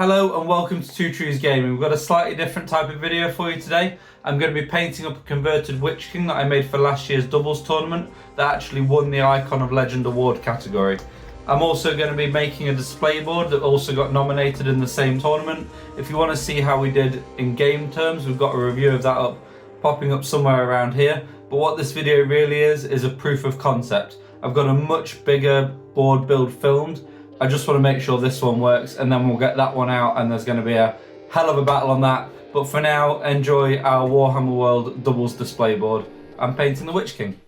Hello and welcome to Two Trees Gaming. We've got a slightly different type of video for you today. I'm going to be painting up a converted Witch King that I made for last year's doubles tournament that actually won the Icon of Legend award category. I'm also going to be making a display board that also got nominated in the same tournament. If you want to see how we did in game terms, we've got a review of that popping up somewhere around here. But what this video really is a proof of concept. I've got a much bigger board build filmed. I just want to make sure this one works, and then we'll get that one out, and there's going to be a hell of a battle on that. But for now, enjoy our Warhammer World doubles display board. I'm painting the Witch King.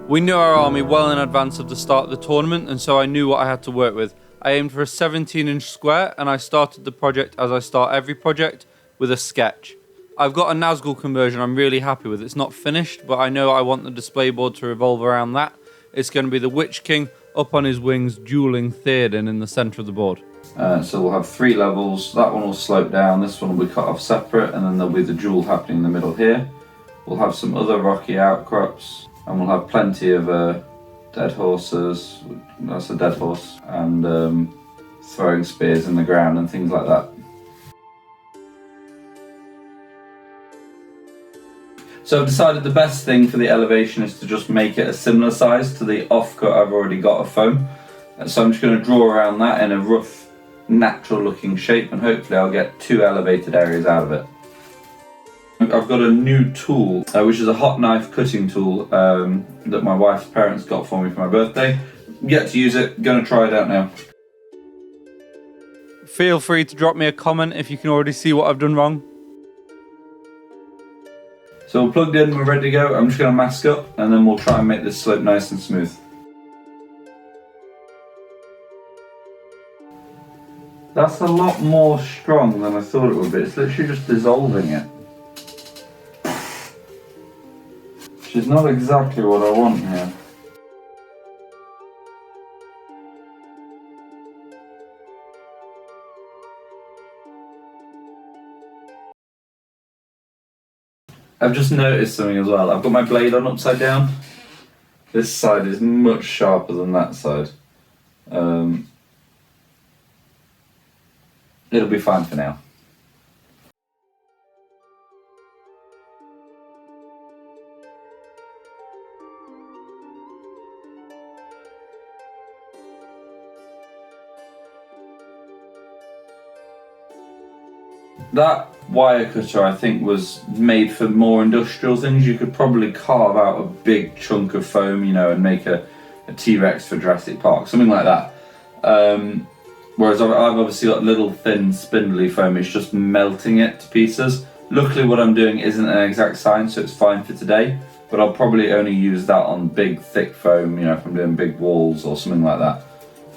We knew our army well in advance of the start of the tournament, and so I knew what I had to work with. I aimed for a 17-inch square, and I started the project as I start every project, with a sketch. I've got a Nazgul conversion I'm really happy with. It's not finished, but I know I want the display board to revolve around that. It's going to be the Witch King up on his wings, dueling Theoden in the centre of the board. So we'll have 3 levels. That one will slope down, this one will be cut off separate, and then there'll be the duel happening in the middle here. We'll have some other rocky outcrops, and we'll have plenty of dead horses, that's a dead horse, and throwing spears in the ground and things like that. So I've decided the best thing for the elevation is to just make it a similar size to the offcut I've already got of foam. So I'm just going to draw around that in a rough, natural looking shape, and hopefully I'll get 2 elevated areas out of it. I've got a new tool, which is a hot knife cutting tool that my wife's parents got for me for my birthday. Yet to use it, gonna try it out now. Feel free to drop me a comment if you can already see what I've done wrong. So we're plugged in, we're ready to go. I'm just going to mask up, and then we'll try and make this slope nice and smooth. That's a lot more strong than I thought it would be. It's literally just dissolving it. Which is not exactly what I want here. I've just noticed something as well. I've got my blade on upside down. This side is much sharper than that side. It'll be fine for now. That wire cutter, I think, was made for more industrial things. You could probably carve out a big chunk of foam, you know, and make a T-Rex for Jurassic Park, something like that. Whereas I've obviously got little thin spindly foam, it's just melting it to pieces. Luckily what I'm doing isn't an exact science, so it's fine for today, but I'll probably only use that on big thick foam, you know, if I'm doing big walls or something like that.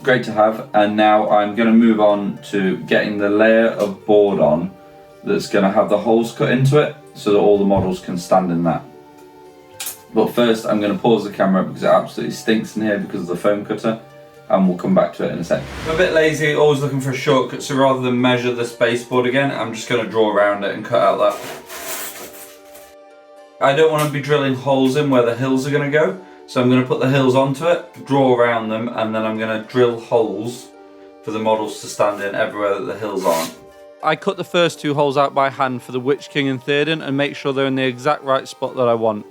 Great to have. And now I'm going to move on to getting the layer of board on that's going to have the holes cut into it so that all the models can stand in that. But first I'm going to pause the camera because it absolutely stinks in here because of the foam cutter, and we'll come back to it in a sec. I'm a bit lazy, always looking for a shortcut, so rather than measure the spaceboard again, I'm just going to draw around it and cut out that. I don't want to be drilling holes in where the hills are going to go, so I'm going to put the hills onto it, draw around them, and then I'm going to drill holes for the models to stand in everywhere that the hills aren't. I cut the first 2 holes out by hand for the Witch King and Theoden and make sure they're in the exact right spot that I want.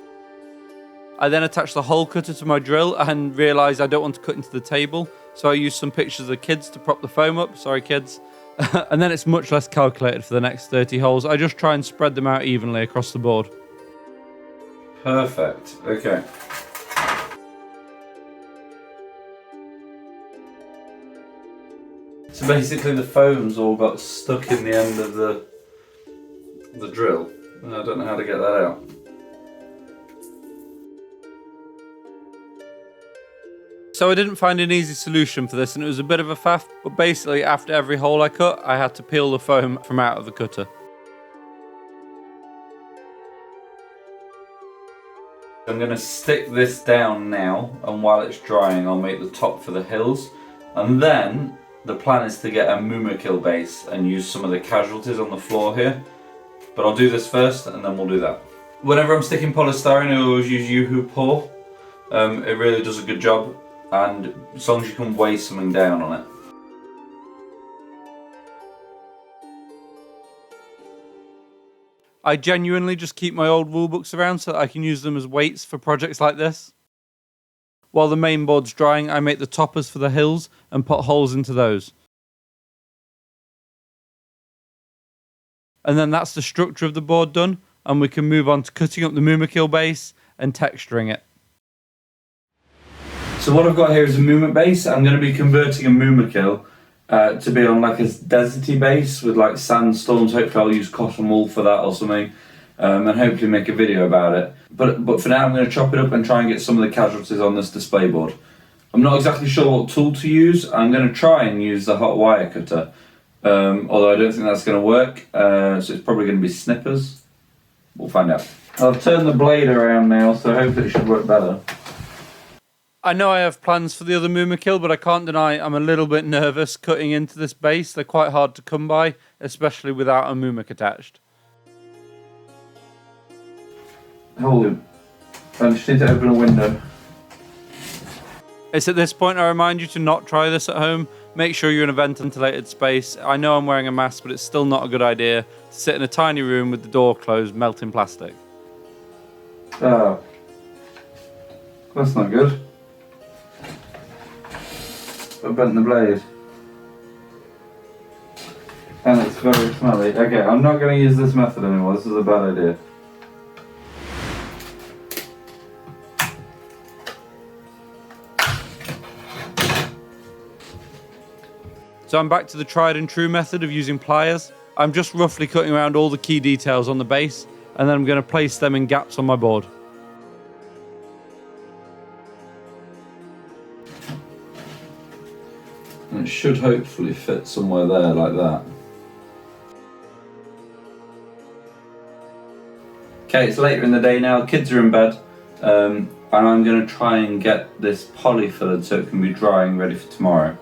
I then attached the hole cutter to my drill and realised I don't want to cut into the table, so I used some pictures of the kids to prop the foam up, sorry kids. And then it's much less calculated for the next 30 holes. I just try and spread them out evenly across the board. Perfect, okay. So basically the foam's all got stuck in the end of the drill, and I don't know how to get that out. So I didn't find an easy solution for this, and it was a bit of a faff, but basically after every hole I cut, I had to peel the foam from out of the cutter. I'm going to stick this down now, and while it's drying I'll make the top for the hills, and then the plan is to get a Mumakil base and use some of the casualties on the floor here. But I'll do this first and then we'll do that. Whenever I'm sticking polystyrene I always use Yoo-Hoo Pour. It really does a good job. and as long as you can weigh something down on it. I genuinely just keep my old rulebooks around so that I can use them as weights for projects like this. While the main board's drying, I make the toppers for the hills and put holes into those. And then that's the structure of the board done, and we can move on to cutting up the Mumakil base and texturing it. So what I've got here is a Mumik base. I'm going to be converting a Mumakil to be on like a deserty base with like sandstorms. Hopefully I'll use cotton wool for that or something, and hopefully make a video about it. But for now I'm going to chop it up and try and get some of the casualties on this display board. I'm not exactly sure what tool to use. I'm going to try and use the hot wire cutter, although I don't think that's going to work, so it's probably going to be snippers. We'll find out. I've turned the blade around now, so hopefully it should work better. I know I have plans for the other Mumakil, but I can't deny I'm a little bit nervous cutting into this base. They're quite hard to come by, especially without a Mumik attached. Hold it. I just need to open a window. It's at this point I remind you to not try this at home. Make sure you're in a ventilated space. I know I'm wearing a mask, but it's still not a good idea to sit in a tiny room with the door closed, melting plastic. Oh. That's not good. I bent the blade. And it's very smelly. Okay, I'm not going to use this method anymore. This is a bad idea. So I'm back to the tried and true method of using pliers. I'm just roughly cutting around all the key details on the base, and then I'm going to place them in gaps on my board. And it should hopefully fit somewhere there like that. Okay, it's later in the day now, kids are in bed, and I'm going to try and get this polyfilled so it can be drying ready for tomorrow.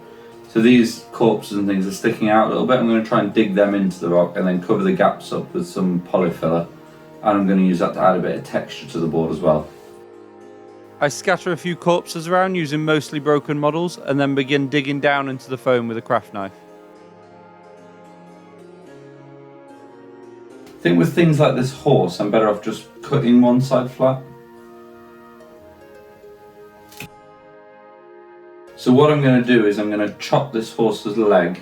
So these corpses and things are sticking out a little bit. I'm going to try and dig them into the rock and then cover the gaps up with some polyfiller, and I'm going to use that to add a bit of texture to the board as well. I scatter a few corpses around using mostly broken models and then begin digging down into the foam with a craft knife. I think with things like this horse, I'm better off just cutting one side flat. So what I'm going to do is I'm going to chop this horse's leg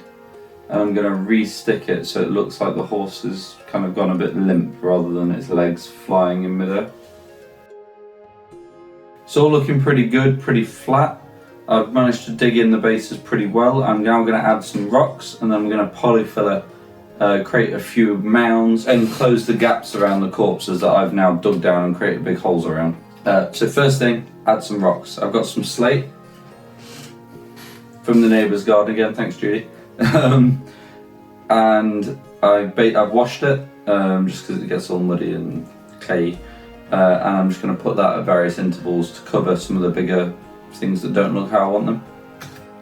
and I'm going to re-stick it so it looks like the horse has kind of gone a bit limp rather than its legs flying in midair. It's all looking pretty good, pretty flat. I've managed to dig in the bases pretty well. I'm now going to add some rocks and then I'm going to polyfill it, create a few mounds and close the gaps around the corpses that I've now dug down and created big holes around. So first thing, add some rocks. I've got some slate from the neighbour's garden again, thanks Judy. And I've washed it just because it gets all muddy and clayey. And I'm just going to put that at various intervals to cover some of the bigger things that don't look how I want them.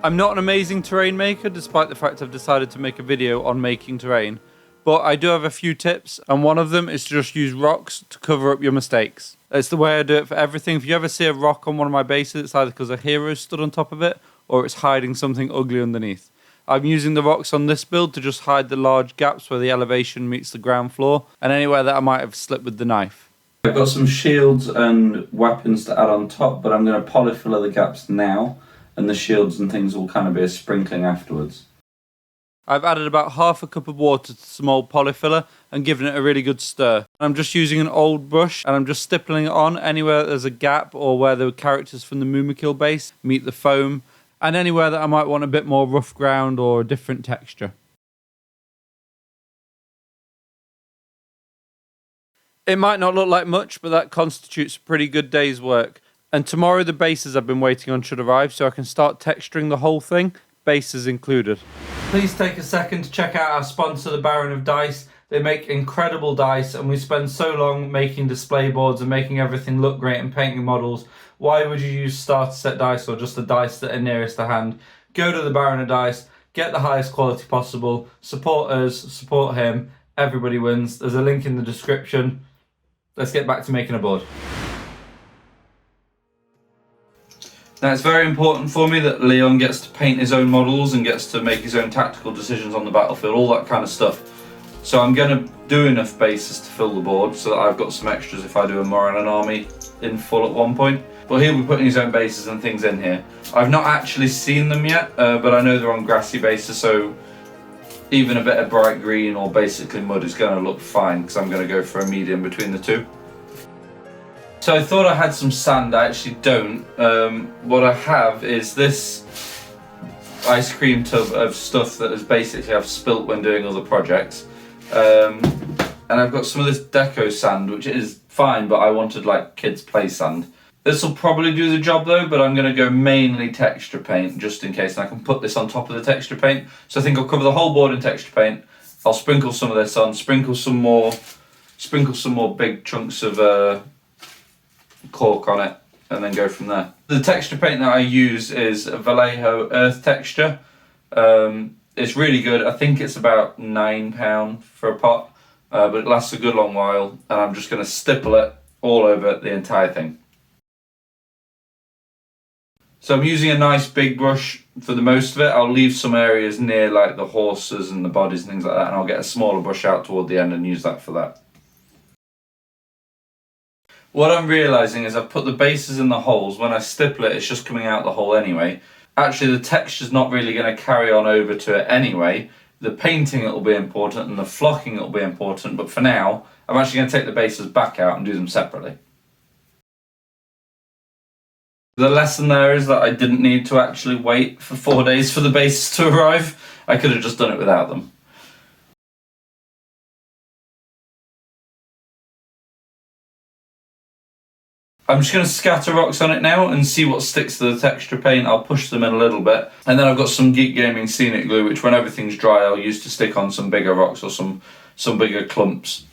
I'm not an amazing terrain maker, despite the fact I've decided to make a video on making terrain, but I do have a few tips, and one of them is to just use rocks to cover up your mistakes. It's the way I do it for everything. If you ever see a rock on one of my bases, it's either because a hero stood on top of it, or it's hiding something ugly underneath. I'm using the rocks on this build to just hide the large gaps where the elevation meets the ground floor, and anywhere that I might have slipped with the knife. I've got some shields and weapons to add on top, but I'm going to polyfill the gaps now, and the shields and things will kind of be a sprinkling afterwards. I've added about half a cup of water to some old polyfiller and given it a really good stir. I'm just using an old brush and I'm just stippling it on anywhere there's a gap or where the characters from the Mumakil base meet the foam, and anywhere that I might want a bit more rough ground or a different texture. It might not look like much, but that constitutes a pretty good day's work. And tomorrow the bases I've been waiting on should arrive, so I can start texturing the whole thing, bases included. Please take a second to check out our sponsor, the Baron of Dice. They make incredible dice, and we spend so long making display boards and making everything look great and painting models. Why would you use starter set dice or just the dice that are nearest to hand? Go to the Baron of Dice, get the highest quality possible, support us, support him, everybody wins. There's a link in the description. Let's get back to making a board. Now it's very important for me that Leon gets to paint his own models and gets to make his own tactical decisions on the battlefield, all that kind of stuff. So I'm going to do enough bases to fill the board so that I've got some extras if I do a Moran army in full at one point. But he'll be putting his own bases and things in here. I've not actually seen them yet, but I know they're on grassy bases, so even a bit of bright green or basically mud is going to look fine because I'm going to go for a medium between the two. So I thought I had some sand, I actually don't. What I have is this ice cream tub of stuff that has basically I've spilt when doing other projects. And I've got some of this deco sand, which is fine, but I wanted like kids play sand. This will probably do the job though, but I'm going to go mainly texture paint just in case, and I can put this on top of the texture paint. So I think I'll cover the whole board in texture paint. I'll sprinkle some of this on, sprinkle some more big chunks of cork on it, and then go from there. The texture paint that I use is a Vallejo Earth texture. It's really good. I think it's about £9 for a pot, but it lasts a good long while, and I'm just going to stipple it all over the entire thing. So I'm using a nice big brush for the most of it. I'll leave some areas near like the horses and the bodies and things like that, and I'll get a smaller brush out toward the end and use that for that. What I'm realising is I've put the bases in the holes. When I stipple it, it's just coming out the hole anyway. Actually, the texture's not really going to carry on over to it anyway. The painting will be important and the flocking will be important, but for now, I'm actually going to take the bases back out and do them separately. The lesson there is that I didn't need to actually wait for 4 days for the bases to arrive. I could have just done it without them. I'm just going to scatter rocks on it now and see what sticks to the texture paint. I'll push them in a little bit. And then I've got some Geek Gaming Scenic Glue, which when everything's dry I'll use to stick on some bigger rocks or some bigger clumps.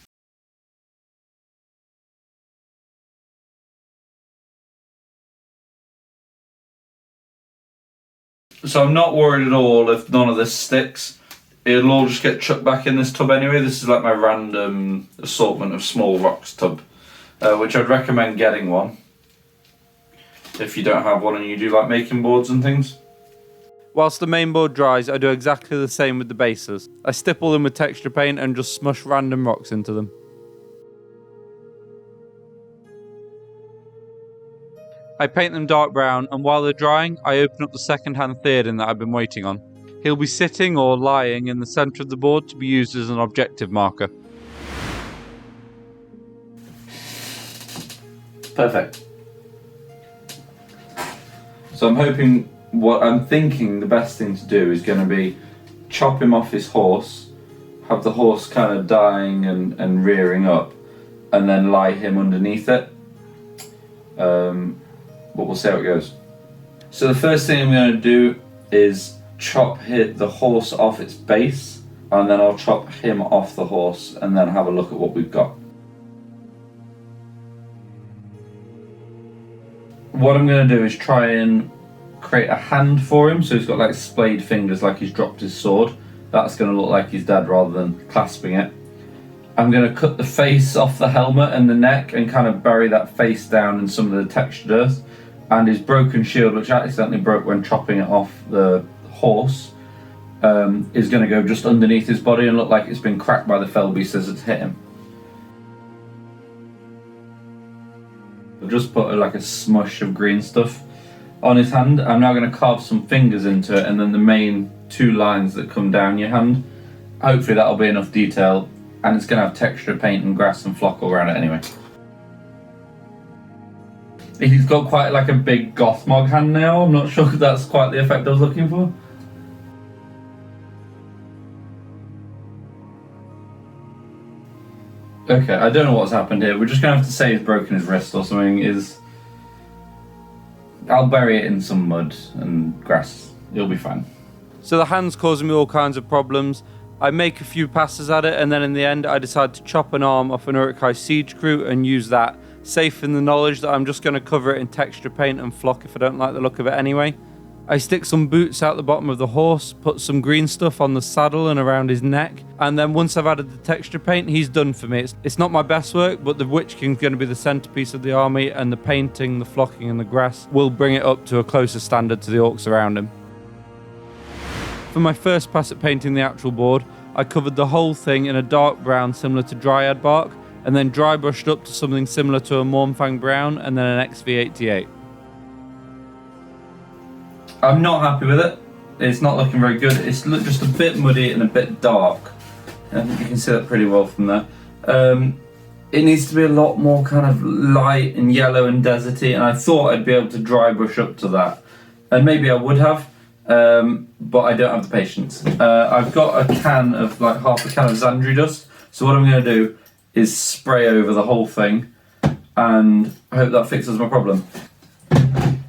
So I'm not worried at all if none of this sticks. It'll all just get chucked back in this tub anyway. This is like my random assortment of small rocks tub. Which I'd recommend getting one if you don't have one and you do like making boards and things. Whilst the main board dries, I do exactly the same with the bases. I stipple them with texture paint and just smush random rocks into them. I paint them dark brown, and while they're drying, I open up the second-hand Theoden that I've been waiting on. He'll be sitting or lying in the centre of the board to be used as an objective marker. Perfect. So I'm thinking the best thing to do is going to be chop him off his horse, have the horse kind of dying and rearing up, and then lie him underneath it. But we'll see how it goes. So the first thing I'm going to do is hit the horse off its base, and then I'll chop him off the horse and then have a look at what we've got. What I'm going to do is try and create a hand for him, so he's got like splayed fingers like he's dropped his sword. That's going to look like his dad rather than clasping it. I'm going to cut the face off the helmet and the neck and kind of bury that face down in some of the textured earth. And his broken shield, which I accidentally broke when chopping it off the horse, is going to go just underneath his body and look like it's been cracked by the fell beast as it's hit him. I've just put like a smush of green stuff on his hand. I'm now going to carve some fingers into it and then the main two lines that come down your hand. Hopefully that'll be enough detail, and it's going to have texture paint and grass and flock all around it anyway. He's got quite like a big Gothmog hand now. I'm not sure if that's quite the effect I was looking for. Okay, I don't know what's happened here. We're just going to have to say he's broken his wrist or something. I'll bury it in some mud and grass. It'll be fine. So the hand's causing me all kinds of problems. I make a few passes at it, and then in the end I decide to chop an arm off an Uruk-hai siege crew and use that, safe in the knowledge that I'm just going to cover it in texture paint and flock if I don't like the look of it anyway. I stick some boots out the bottom of the horse, put some green stuff on the saddle and around his neck, and then once I've added the texture paint, he's done for me. It's not my best work, but the Witch King's going to be the centerpiece of the army, and the painting, the flocking and the grass will bring it up to a closer standard to the orcs around him. For my first pass at painting the actual board, I covered the whole thing in a dark brown similar to dryad bark, and then dry brushed up to something similar to a Mornfang brown, and then an XV88. I'm not happy with it. It's not looking very good. It's just a bit muddy and a bit dark. I think you can see that pretty well from there. It needs to be a lot more kind of light and yellow and deserty, and I thought I'd be able to dry brush up to that. And maybe I would have, but I don't have the patience. I've got a can of, like half a can of Xandri dust, so what I'm going to do is spray over the whole thing, and I hope that fixes my problem.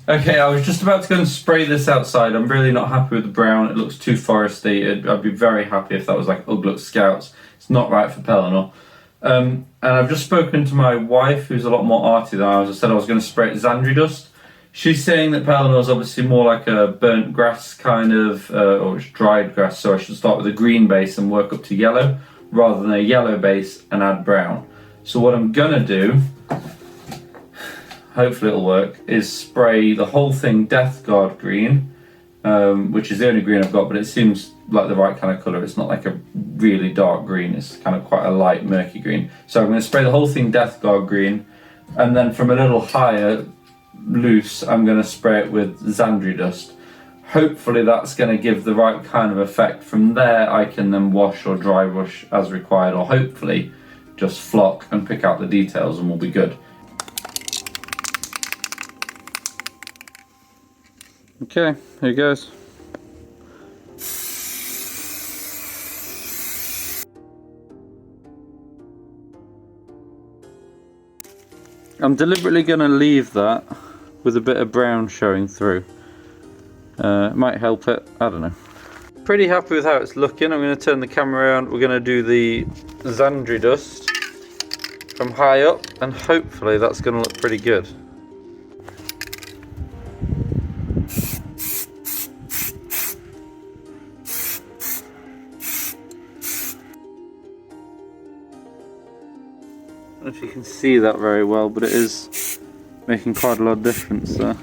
Okay, I was just about to go and spray this outside. I'm really not happy with the brown. It looks too foresty. I'd be very happy if that was like Ugluk Scouts. It's not right for Pelennor. And I've just spoken to my wife, who's a lot more arty than I was. I said I was going to spray it Xandri dust. She's saying that Pelennor is obviously more like a burnt grass kind of, or it's dried grass, so I should start with a green base and work up to yellow, rather than a yellow base and add brown. So what I'm going to do, hopefully it'll work, is spray the whole thing Death Guard green, which is the only green I've got, but it seems like the right kind of colour. It's not like a really dark green, it's kind of quite a light murky green. So I'm going to spray the whole thing Death Guard green, and then from a little higher loose I'm going to spray it with Xandri dust. Hopefully that's going to give the right kind of effect. From there I can then wash or dry brush as required, or hopefully just flock and pick out the details and we'll be good. Okay, here goes. I'm deliberately going to leave that with a bit of brown showing through. It might help it, I don't know. Pretty happy with how it's looking. I'm going to turn the camera around. We're going to do the Xandri dust from high up, and hopefully that's going to look pretty good. I don't know if you can see that very well, but it is making quite a lot of difference there.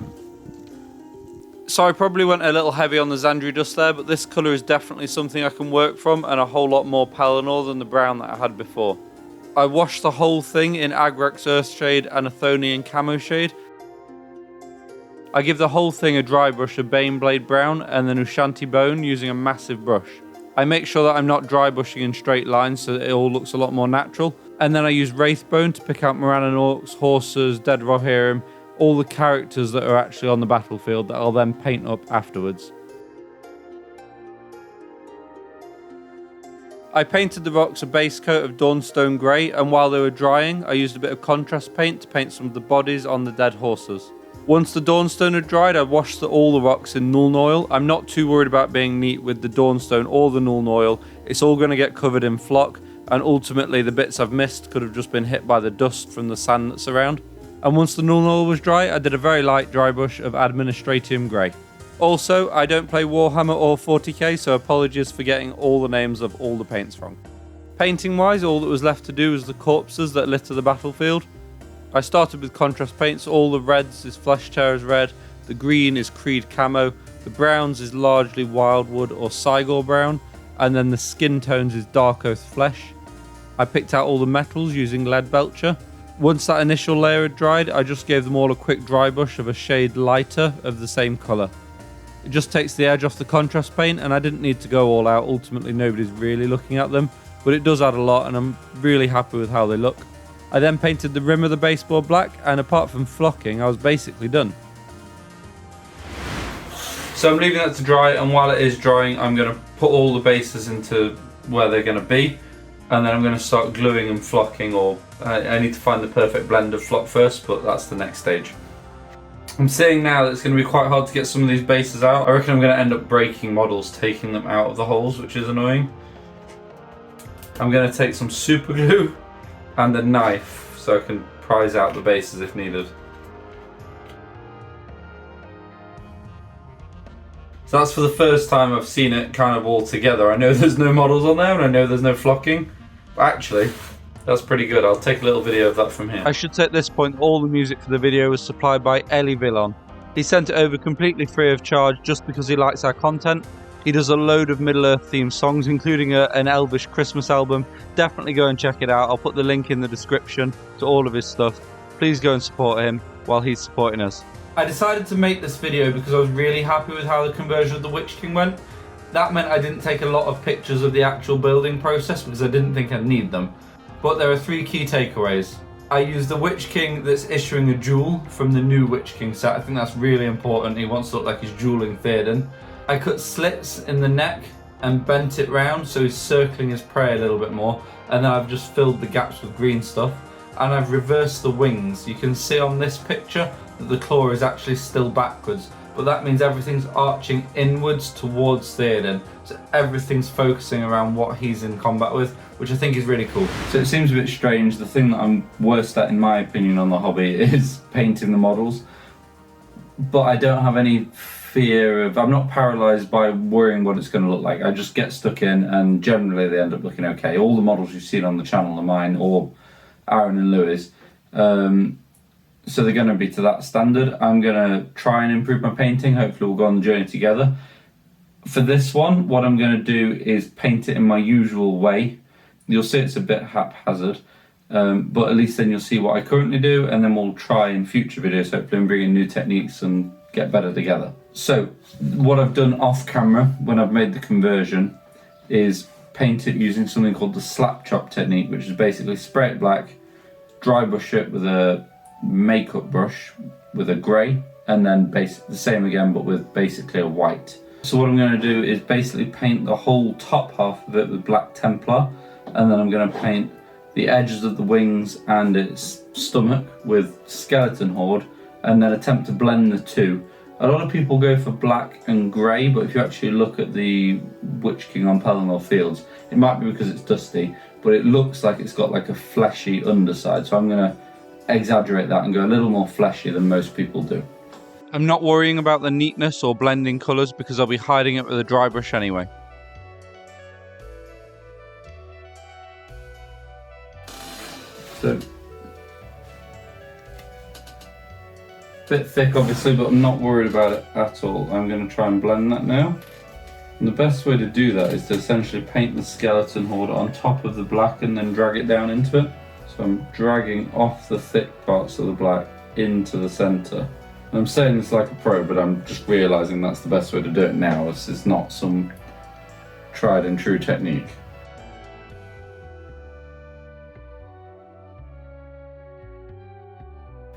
So I probably went a little heavy on the Xandri dust there, but this colour is definitely something I can work from, and a whole lot more Pelennor than the brown that I had before. I washed the whole thing in Agrex Earthshade and Athonian Camo Shade. I give the whole thing a dry brush of Baneblade Brown and then Ushanti Bone using a massive brush. I make sure that I'm not dry brushing in straight lines so that it all looks a lot more natural. And then I use Wraithbone to pick out Morannon Orcs, Horses, Dead Rohirrim, all the characters that are actually on the battlefield that I'll then paint up afterwards. I painted the rocks a base coat of Dawnstone Grey, and while they were drying I used a bit of contrast paint to paint some of the bodies on the dead horses. Once the Dawnstone had dried, I washed all the rocks in Nuln Oil. I'm not too worried about being neat with the Dawnstone or the Nuln Oil. It's all going to get covered in flock, and ultimately the bits I've missed could have just been hit by the dust from the sand that's around. And once the Nuln Oil was dry, I did a very light dry brush of Administratium Grey. Also, I don't play Warhammer or 40k, so apologies for getting all the names of all the paints wrong. Painting wise, all that was left to do was the corpses that litter the battlefield. I started with contrast paints. All the reds is Flesh Tearers Red, the green is Creed Camo, the browns is largely Wildwood or Cygor Brown, and then the skin tones is Dark Oath Flesh. I picked out all the metals using Lead Belcher. Once that initial layer had dried, I just gave them all a quick dry brush of a shade lighter of the same colour. It just takes the edge off the contrast paint, and I didn't need to go all out. Ultimately nobody's really looking at them, but it does add a lot and I'm really happy with how they look. I then painted the rim of the baseboard black, and apart from flocking, I was basically done. So I'm leaving that to dry, and while it is drying, I'm going to put all the bases into where they're going to be, and then I'm going to start gluing and flocking, or I need to find the perfect blend of flock first, but that's the next stage. I'm seeing now that it's going to be quite hard to get some of these bases out. I reckon I'm going to end up breaking models, taking them out of the holes, which is annoying. I'm going to take some super glue and a knife so I can prise out the bases if needed. So that's for the first time I've seen it kind of all together. I know there's no models on there and I know there's no flocking, but actually that's pretty good. I'll take a little video of that from here. I should say at this point all the music for the video was supplied by Eli Villon. He sent it over completely free of charge just because he likes our content. He does a load of Middle-earth themed songs, including an Elvish Christmas album. Definitely go and check it out. I'll put the link in the description to all of his stuff. Please go and support him while he's supporting us. I decided to make this video because I was really happy with how the conversion of the Witch King went. That meant I didn't take a lot of pictures of the actual building process because I didn't think I'd need them. But there are 3 key takeaways. I used the Witch King that's issuing a jewel from the new Witch King set. I think that's really important. He wants to look like he's jeweling Theoden. I cut slits in the neck and bent it round so he's circling his prey a little bit more, and then I've just filled the gaps with green stuff, and I've reversed the wings. You can see on this picture that the claw is actually still backwards, but that means everything's arching inwards towards Theoden, so everything's focusing around what he's in combat with, which I think is really cool. So it seems a bit strange. The thing that I'm worst at, in my opinion, on the hobby is painting the models, but I don't have any fear of, I'm not paralysed by worrying what it's going to look like. I just get stuck in and generally they end up looking okay. All the models you've seen on the channel are mine or Aaron and Louis. So they're going to be to that standard. I'm going to try and improve my painting. Hopefully we'll go on the journey together. For this one, what I'm going to do is paint it in my usual way. You'll see it's a bit haphazard, but at least then you'll see what I currently do, and then we'll try in future videos hopefully and bring in new techniques and get better together. So what I've done off camera when I've made the conversion is paint it using something called the slap chop technique, which is basically spray it black, dry brush it with a makeup brush with a grey, and then the same again but with basically a white. So what I'm going to do is basically paint the whole top half of it with black Templar, and then I'm going to paint the edges of the wings and its stomach with Skeleton Horde, and then attempt to blend the two. A lot of people go for black and grey, but if you actually look at the Witch King on Pelennor Fields, it might be because it's dusty, but it looks like it's got like a fleshy underside, so I'm going to exaggerate that and go a little more fleshy than most people do. I'm not worrying about the neatness or blending colours because I'll be hiding it with a dry brush anyway. So, bit thick obviously, but I'm not worried about it at all. I'm going to try and blend that now. And the best way to do that is to essentially paint the Skeleton Horde on top of the black and then drag it down into it. So I'm dragging off the thick parts of the black into the centre. I'm saying this like a pro, but I'm just realising that's the best way to do it now. It's not some tried and true technique.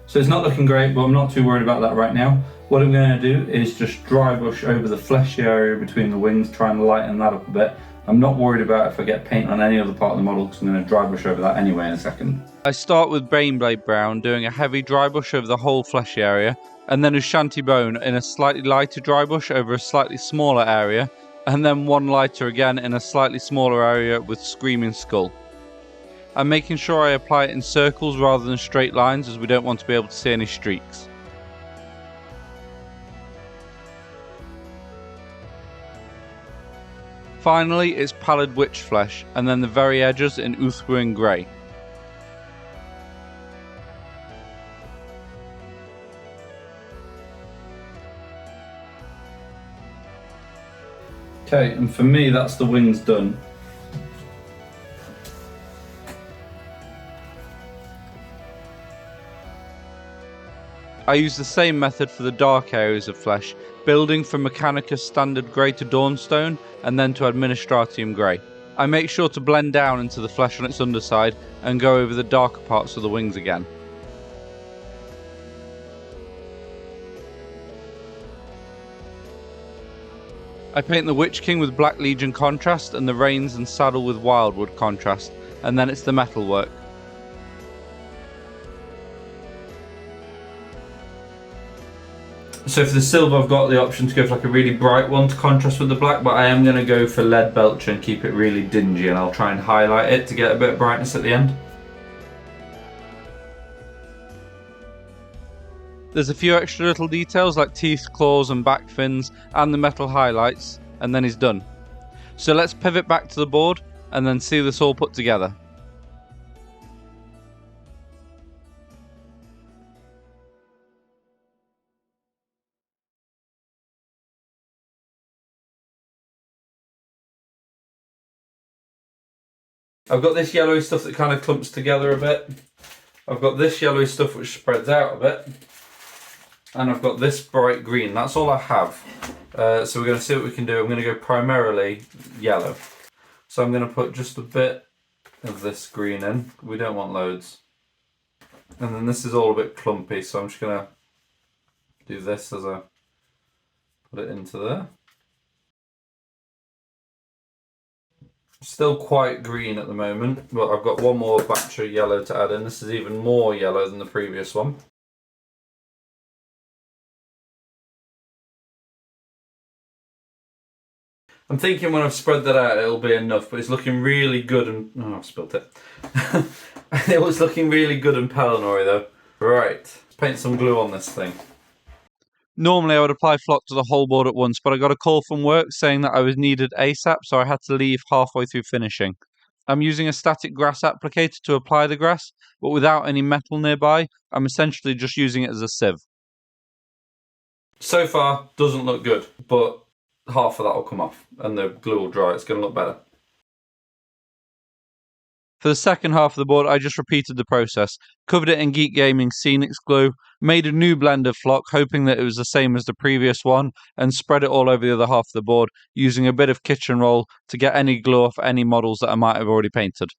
So it's not looking great, but I'm not too worried about that right now. What I'm going to do is just dry brush over the fleshy area between the wings, try and lighten that up a bit. I'm not worried about if I get paint on any other part of the model because I'm going to dry brush over that anyway in a second. I start with Baneblade Brown, doing a heavy dry brush over the whole fleshy area, and then Ushanti Bone in a slightly lighter dry brush over a slightly smaller area, and then one lighter again in a slightly smaller area with Screaming Skull. I'm making sure I apply it in circles rather than straight lines as we don't want to be able to see any streaks. Finally, it's Pallid Witch Flesh, and then the very edges in Uthwin Grey. Okay, and for me that's the wings done. I use the same method for the dark areas of flesh, building from Mechanicus Standard Grey to Dawnstone, and then to Administratium Grey. I make sure to blend down into the flesh on its underside, and go over the darker parts of the wings again. I paint the Witch King with Black Legion contrast, and the reins and saddle with Wildwood contrast, and then it's the metalwork. So for the silver I've got the option to go for like a really bright one to contrast with the black, but I am going to go for Lead Belcher and keep it really dingy, and I'll try and highlight it to get a bit of brightness at the end. There's a few extra little details like teeth, claws and back fins and the metal highlights, and then he's done. So let's pivot back to the board and then see this all put together. I've got this yellowy stuff that kind of clumps together a bit. I've got this yellowy stuff which spreads out a bit. And I've got this bright green. That's all I have. So we're going to see what we can do. I'm going to go primarily yellow. So I'm going to put just a bit of this green in. We don't want loads. And then this is all a bit clumpy, so I'm just going to do this as I put it into there. Still quite green at the moment, but I've got one more batch of yellow to add in. This is even more yellow than the previous one. I'm thinking when I've spread that out it'll be enough, but it's looking really good and... oh, I've spilled it. It was looking really good and Pelennor though. Right, let's paint some glue on this thing. Normally I would apply flock to the whole board at once, but I got a call from work saying that I was needed ASAP, so I had to leave halfway through finishing. I'm using a static grass applicator to apply the grass, but without any metal nearby, I'm essentially just using it as a sieve. So far, doesn't look good, but half of that will come off and the glue will dry. It's going to look better. For the second half of the board, I just repeated the process, covered it in Geek Gaming Scenics glue, made a new blend of flock, hoping that it was the same as the previous one, and spread it all over the other half of the board, using a bit of kitchen roll to get any glue off any models that I might have already painted.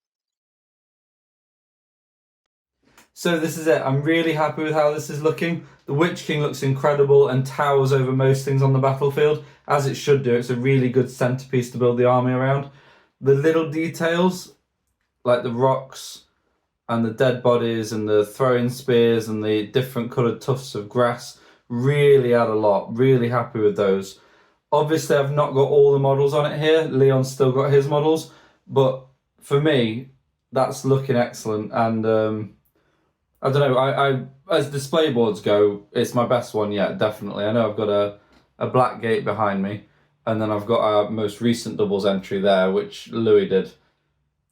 So this is it. I'm really happy with how this is looking. The Witch King looks incredible and towers over most things on the battlefield, as it should do. It's a really good centerpiece to build the army around. The little details, like the rocks and the dead bodies and the throwing spears and the different coloured tufts of grass, really add a lot. Really happy with those. Obviously, I've not got all the models on it here. Leon's still got his models, but for me, that's looking excellent. And I don't know, I as display boards go, it's my best one yet, definitely. I know I've got a black gate behind me, and then I've got our most recent doubles entry there, which Louis did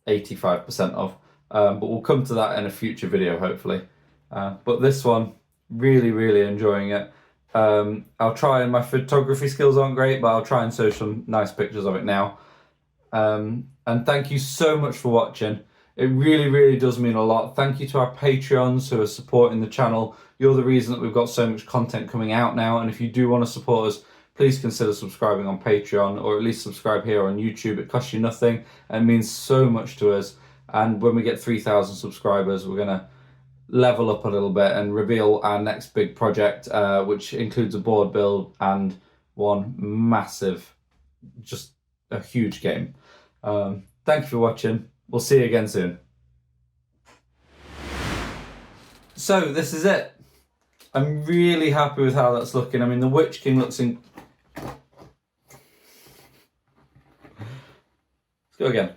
85% of. But we'll come to that in a future video, hopefully. But this one, really, really enjoying it. I'll try, and my photography skills aren't great, but I'll try and show some nice pictures of it now. And thank you so much for watching. It really, really does mean a lot. Thank you to our Patreons who are supporting the channel. You're the reason that we've got so much content coming out now. And if you do want to support us, please consider subscribing on Patreon, or at least subscribe here on YouTube. It costs you nothing and means so much to us. And when we get 3,000 subscribers, we're going to level up a little bit and reveal our next big project, which includes a board build and one massive, just a huge game. Thank you for watching. We'll see you again soon. So this is it. I'm really happy with how that's looking. I mean, the Witch King looks in... Let's go again.